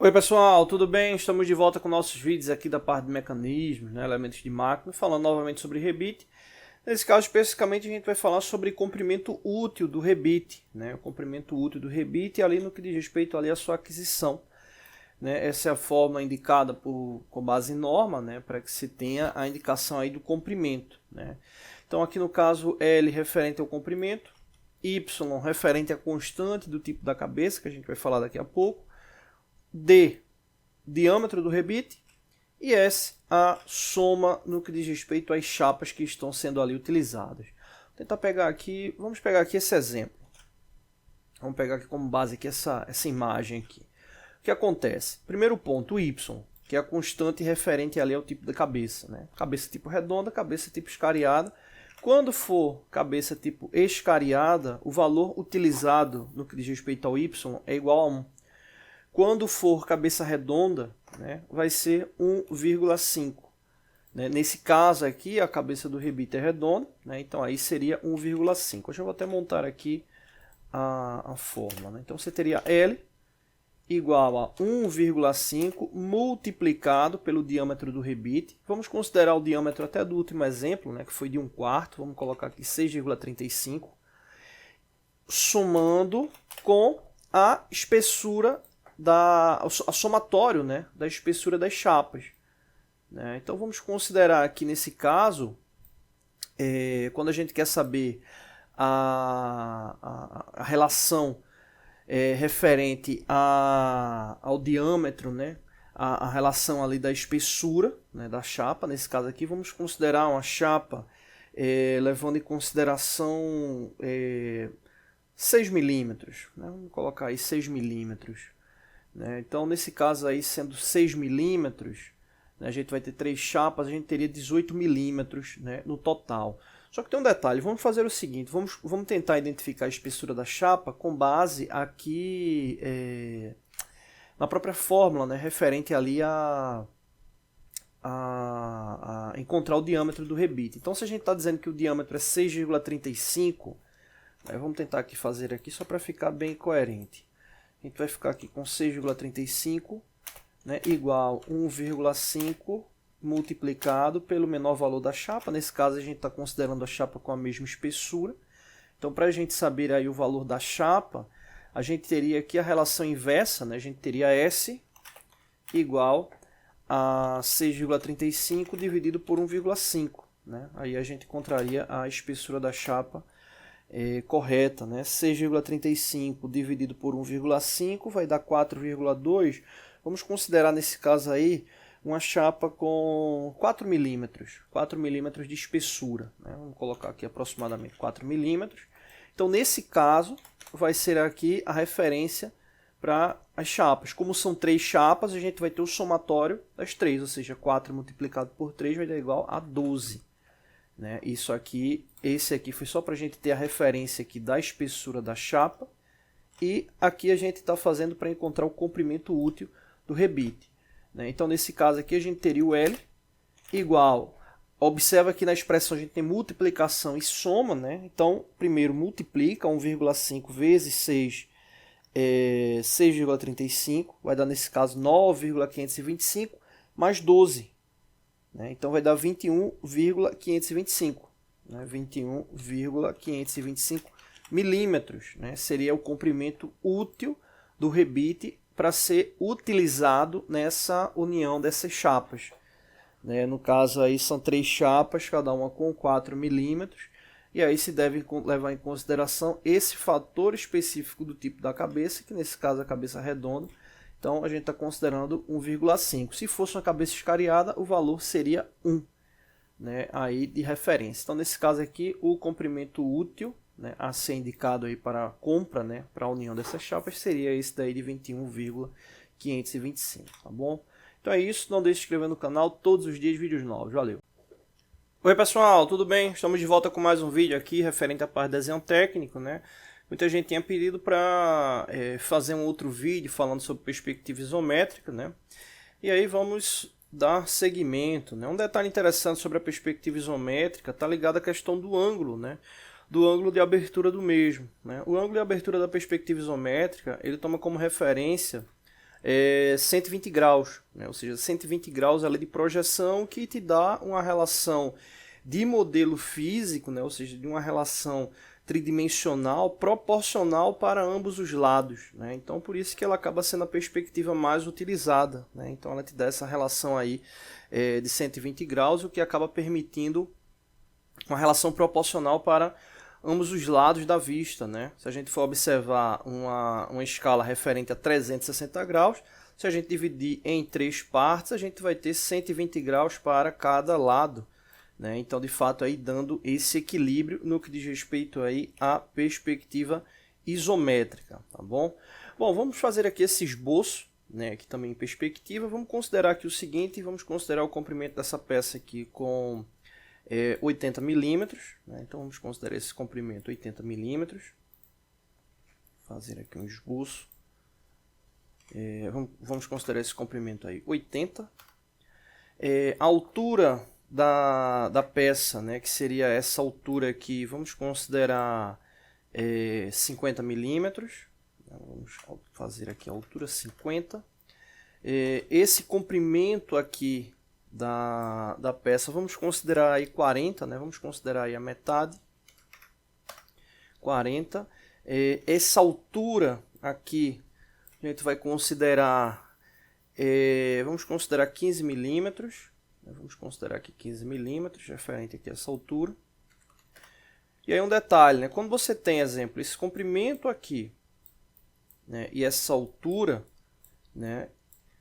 Oi pessoal, tudo bem? Estamos de volta com nossos vídeos aqui da parte de mecanismos, elementos de máquina, falando novamente sobre rebite. Nesse caso especificamente a gente vai falar sobre comprimento útil do rebite, o comprimento útil do rebite ali no que diz respeito ali à sua aquisição. Essa é a forma indicada com base em norma, para que se tenha a indicação aí do comprimento. Então aqui no caso L referente ao comprimento, Y referente à constante do tipo da cabeça, que a gente vai falar daqui a pouco, D, diâmetro do rebite, e S, a soma no que diz respeito às chapas que estão sendo ali utilizadas. Vou tentar pegar aqui, vamos pegar aqui esse exemplo. Vamos pegar aqui como base aqui essa imagem aqui. O que acontece? Primeiro ponto, o Y, que é a constante referente ali ao tipo da cabeça. Cabeça tipo redonda, cabeça tipo escariada. Quando for cabeça tipo escariada, o valor utilizado no que diz respeito ao Y é igual a 1. Quando for cabeça redonda, vai ser 1,5. Nesse caso aqui, a cabeça do rebite é redonda, então aí seria 1,5. Eu já vou até montar aqui a fórmula. Então você teria L igual a 1,5 multiplicado pelo diâmetro do rebite. Vamos considerar o diâmetro até do último exemplo, que foi de 1/4. Vamos colocar aqui 6,35. Somando com a espessura a somatório da espessura das chapas. Então vamos considerar aqui nesse caso, quando a gente quer saber a relação referente ao diâmetro, a relação ali da espessura da chapa, nesse caso aqui vamos considerar uma chapa levando em consideração 6 milímetros, vamos colocar aí 6 milímetros. Então, nesse caso aí, sendo 6 milímetros, a gente vai ter 3 chapas, a gente teria 18 milímetros no total. Só que tem um detalhe, vamos fazer o seguinte, vamos tentar identificar a espessura da chapa com base aqui na própria fórmula, referente ali a encontrar o diâmetro do rebite. Então, se a gente está dizendo que o diâmetro é 6,35, vamos tentar aqui fazer aqui só para ficar bem coerente. A gente vai ficar aqui com 6,35 igual 1,5 multiplicado pelo menor valor da chapa. Nesse caso, a gente está considerando a chapa com a mesma espessura. Então, para a gente saber aí o valor da chapa, a gente teria aqui a relação inversa. A gente teria S igual a 6,35 dividido por 1,5. Aí a gente encontraria a espessura da chapa correta, 6,35 dividido por 1,5 vai dar 4,2. Vamos considerar nesse caso aí uma chapa com 4 milímetros de espessura. Vamos colocar aqui aproximadamente 4 milímetros. Então, nesse caso, vai ser aqui a referência para as chapas. Como são 3 chapas, a gente vai ter o somatório das 3, ou seja, 4 multiplicado por 3 vai dar igual a 12. Isso aqui, esse aqui foi só para a gente ter a referência aqui da espessura da chapa. E aqui a gente está fazendo para encontrar o comprimento útil do rebite. Então, nesse caso aqui, a gente teria o L igual. Observa que na expressão a gente tem multiplicação e soma. Então, primeiro multiplica 1,5 vezes 6, 6,35. Vai dar, nesse caso, 9,525 mais 12. Então vai dar 21,525. 21,525 milímetros. Seria o comprimento útil do rebite para ser utilizado nessa união dessas chapas. No caso aí são 3 chapas, cada uma com 4 milímetros. E aí se deve levar em consideração esse fator específico do tipo da cabeça, que nesse caso é a cabeça redonda. Então, a gente está considerando 1,5. Se fosse uma cabeça escariada, o valor seria 1, aí de referência. Então, nesse caso aqui, o comprimento útil a ser indicado aí para a compra, para a união dessas chapas, seria esse daí de 21,525, tá bom? Então é isso, não deixe de se inscrever no canal, todos os dias vídeos novos, valeu! Oi pessoal, tudo bem? Estamos de volta com mais um vídeo aqui referente à parte de desenho técnico, Muita gente tinha pedido para fazer um outro vídeo falando sobre perspectiva isométrica, E aí vamos dar seguimento, Um detalhe interessante sobre a perspectiva isométrica está ligado à questão do ângulo, Do ângulo de abertura do mesmo, O ângulo de abertura da perspectiva isométrica, ele toma como referência 120 graus, né? Ou seja, 120 graus ali de projeção que te dá uma relação de modelo físico, né? Ou seja, de uma relação tridimensional proporcional para ambos os lados, né? Então, por isso que ela acaba sendo a perspectiva mais utilizada, né? Então, ela te dá essa relação aí de 120 graus, o que acaba permitindo uma relação proporcional para ambos os lados da vista, né? Se a gente for observar uma escala referente a 360 graus, se a gente dividir em 3 partes, a gente vai ter 120 graus para cada lado, né? Então, de fato, aí dando esse equilíbrio no que diz respeito aí à perspectiva isométrica, tá bom? Bom, vamos fazer aqui esse esboço, né, aqui também em perspectiva. Vamos considerar aqui o seguinte, vamos considerar o comprimento dessa peça aqui com 80 milímetros, né? Então vamos considerar esse comprimento 80 milímetros. Fazer aqui um esboço. Vamos considerar esse comprimento aí 80. A altura da peça, né, que seria essa altura aqui, vamos considerar 50 milímetros. Vamos fazer aqui a altura 50. Esse comprimento aqui da peça, vamos considerar aí 40, né? Vamos considerar aí a metade, 40. Essa altura aqui, a gente vai considerar, vamos considerar 15 milímetros, né? Vamos considerar aqui 15 milímetros, referente aqui a essa altura. E aí um detalhe, né? Quando você tem, exemplo, esse comprimento aqui, né, e essa altura, né,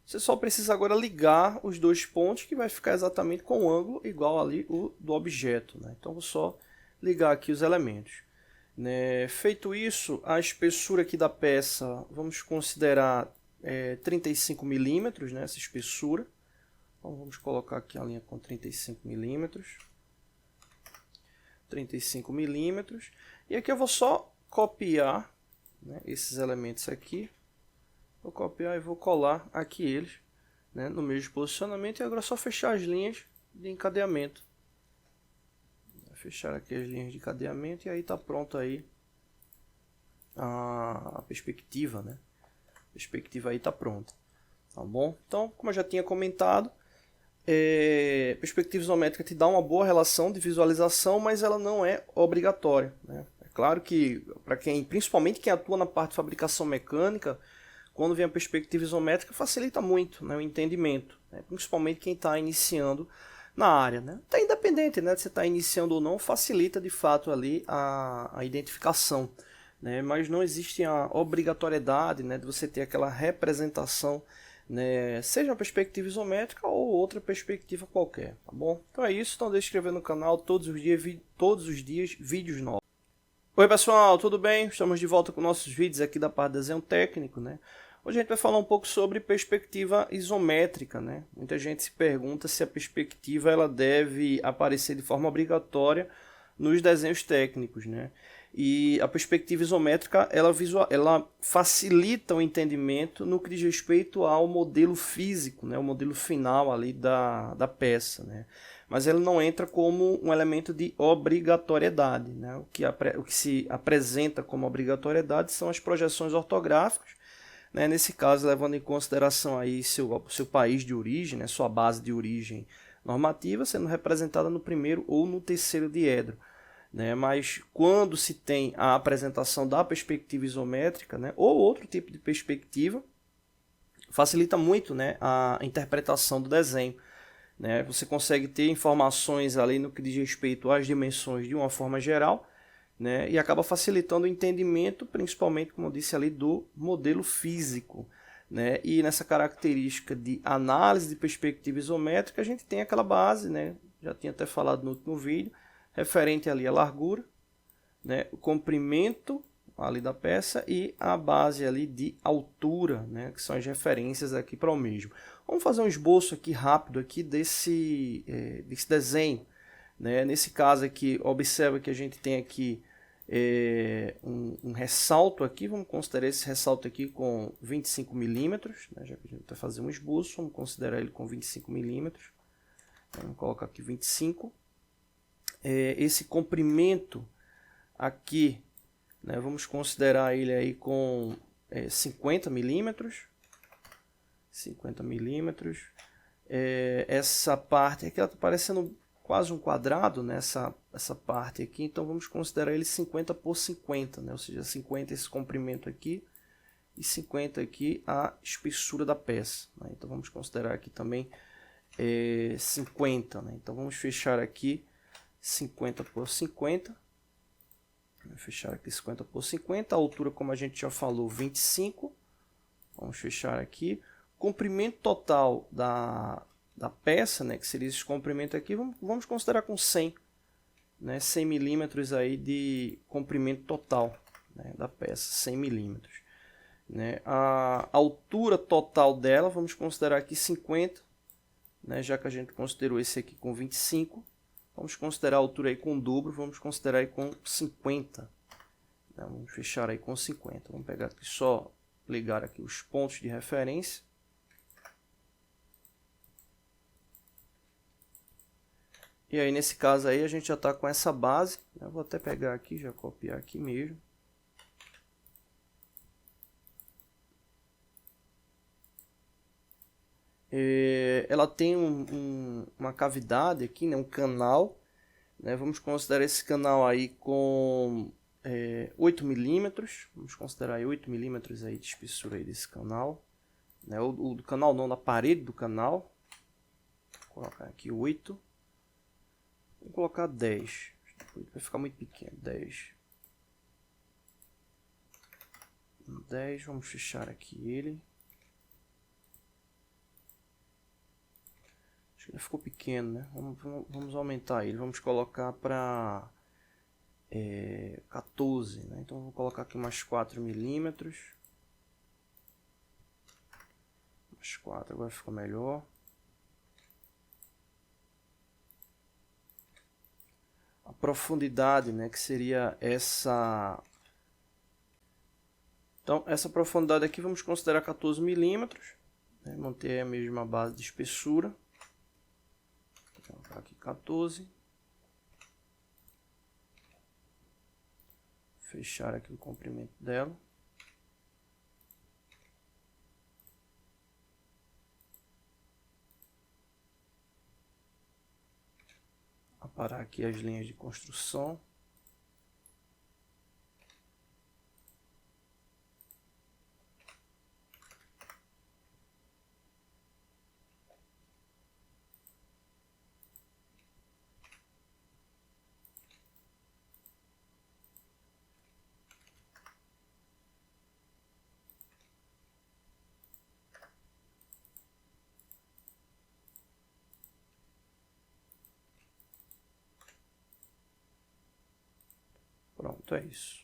você só precisa agora ligar os dois pontos, que vai ficar exatamente com o ângulo igual ali o do objeto, né? Então vou só ligar aqui os elementos, né? Feito isso, a espessura aqui da peça, vamos considerar 35 milímetros, né, essa espessura. Então vamos colocar aqui a linha com 35 milímetros. 35 milímetros. E aqui eu vou só copiar, né, esses elementos aqui. Vou copiar e vou colar aqui eles, né, no mesmo posicionamento. E agora é só fechar as linhas de encadeamento. Vou fechar aqui as linhas de encadeamento e aí está pronto aí a perspectiva, né? A perspectiva aí está pronta, tá bom? Então, como eu já tinha comentado, perspectiva isométrica te dá uma boa relação de visualização, mas ela não é obrigatória, né? É claro que para quem, principalmente quem atua na parte de fabricação mecânica, quando vem a perspectiva isométrica facilita muito, né, o entendimento, né? Principalmente quem está iniciando na área, né? Tá independente, né, de você estar iniciando ou não, facilita de fato ali a identificação, né? Mas não existe a obrigatoriedade, né, de você ter aquela representação, né, seja uma perspectiva isométrica ou outra perspectiva qualquer, tá bom? Então é isso, então deixa de se inscrever no canal todos os dias vídeos novos. Oi pessoal, tudo bem? Estamos de volta com nossos vídeos aqui da parte de desenho técnico, né? Hoje a gente vai falar um pouco sobre perspectiva isométrica, né? Muita gente se pergunta se a perspectiva ela deve aparecer de forma obrigatória nos desenhos técnicos, né? E a perspectiva isométrica ela facilita o entendimento no que diz respeito ao modelo físico, né? O modelo final ali da peça, né? Mas ele não entra como um elemento de obrigatoriedade, né? O que se apresenta como obrigatoriedade são as projeções ortográficas, né? Nesse caso, levando em consideração aí seu país de origem, né? Sua base de origem normativa, sendo representada no primeiro ou no terceiro diedro, né? Mas quando se tem a apresentação da perspectiva isométrica, né, ou outro tipo de perspectiva, facilita muito, né, a interpretação do desenho, né? Você consegue ter informações ali no que diz respeito às dimensões de uma forma geral, né, e acaba facilitando o entendimento, principalmente, como eu disse ali, do modelo físico, né? E nessa característica de análise de perspectiva isométrica, a gente tem aquela base, né, já tinha até falado no último vídeo, referente ali à largura, né, o comprimento ali da peça e a base ali de altura, né, que são as referências aqui para o mesmo. Vamos fazer um esboço aqui rápido aqui desse desenho, né? Nesse caso aqui, observa que a gente tem aqui um ressalto aqui, vamos considerar esse ressalto aqui com 25 milímetros, né? Já que a gente vai fazer um esboço, vamos considerar ele com 25 milímetros, vamos colocar aqui 25. Esse comprimento aqui, né, vamos considerar ele aí com 50 milímetros, 50 milímetros. Essa parte aqui, ela está parecendo quase um quadrado, né? Essa parte aqui, então vamos considerar ele 50 por 50, né? Ou seja, 50 esse comprimento aqui e 50 aqui a espessura da peça, né? Então vamos considerar aqui também 50, né? Então vamos fechar aqui 50 por 50. Vou fechar aqui 50 por 50, a altura, como a gente já falou, 25. Vamos fechar aqui. Comprimento total da peça, né, que seria esse comprimento aqui, vamos considerar com 100, né, 100 milímetros aí de comprimento total, né, da peça, 100 milímetros. Né. A altura total dela, vamos considerar aqui 50, né, já que a gente considerou esse aqui com 25. Vamos considerar a altura aí com o dobro, vamos considerar aí com 50. Vamos fechar aí com 50. Vamos pegar aqui só, ligar aqui os pontos de referência. E aí nesse caso aí a gente já está com essa base. Eu vou até pegar aqui, já copiar aqui mesmo. Ela tem uma cavidade aqui, né, um canal, né, vamos considerar esse canal aí com 8 milímetros, vamos considerar aí 8 milímetros aí de espessura aí desse canal, né, o do canal não, da parede do canal. Vou colocar aqui 8, vou colocar 10, vai ficar muito pequeno, 10, vamos fechar aqui ele. Acho que ele ficou pequeno, né? Vamos aumentar ele. Vamos colocar para 14, né? Então vou colocar aqui mais 4 milímetros. Mais 4, agora ficou melhor. A profundidade, né? Que seria essa. Então, essa profundidade aqui vamos considerar 14 milímetros. Né? Manter a mesma base de espessura. Vou colocar aqui 14. Fechar aqui o comprimento dela. Aparar aqui as linhas de construção. Pronto, é isso.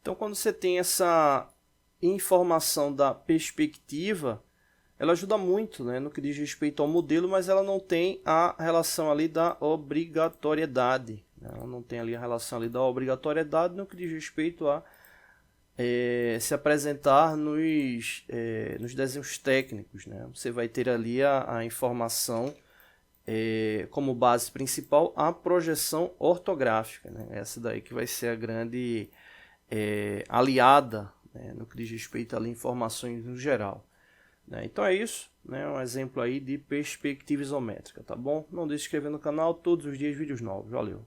Então, quando você tem essa informação da perspectiva, ela ajuda muito, né, no que diz respeito ao modelo, mas ela não tem a relação ali da obrigatoriedade. Né? Ela não tem ali a relação ali da obrigatoriedade no que diz respeito a se apresentar nos desenhos técnicos. Né? Você vai ter ali a informação como base principal a projeção ortográfica, né? Essa daí que vai ser a grande aliada, né? No que diz respeito a informações no geral, né? Então é isso, né? Um exemplo aí de perspectiva isométrica, tá bom? Não deixe de se inscrever no canal, todos os dias vídeos novos, valeu!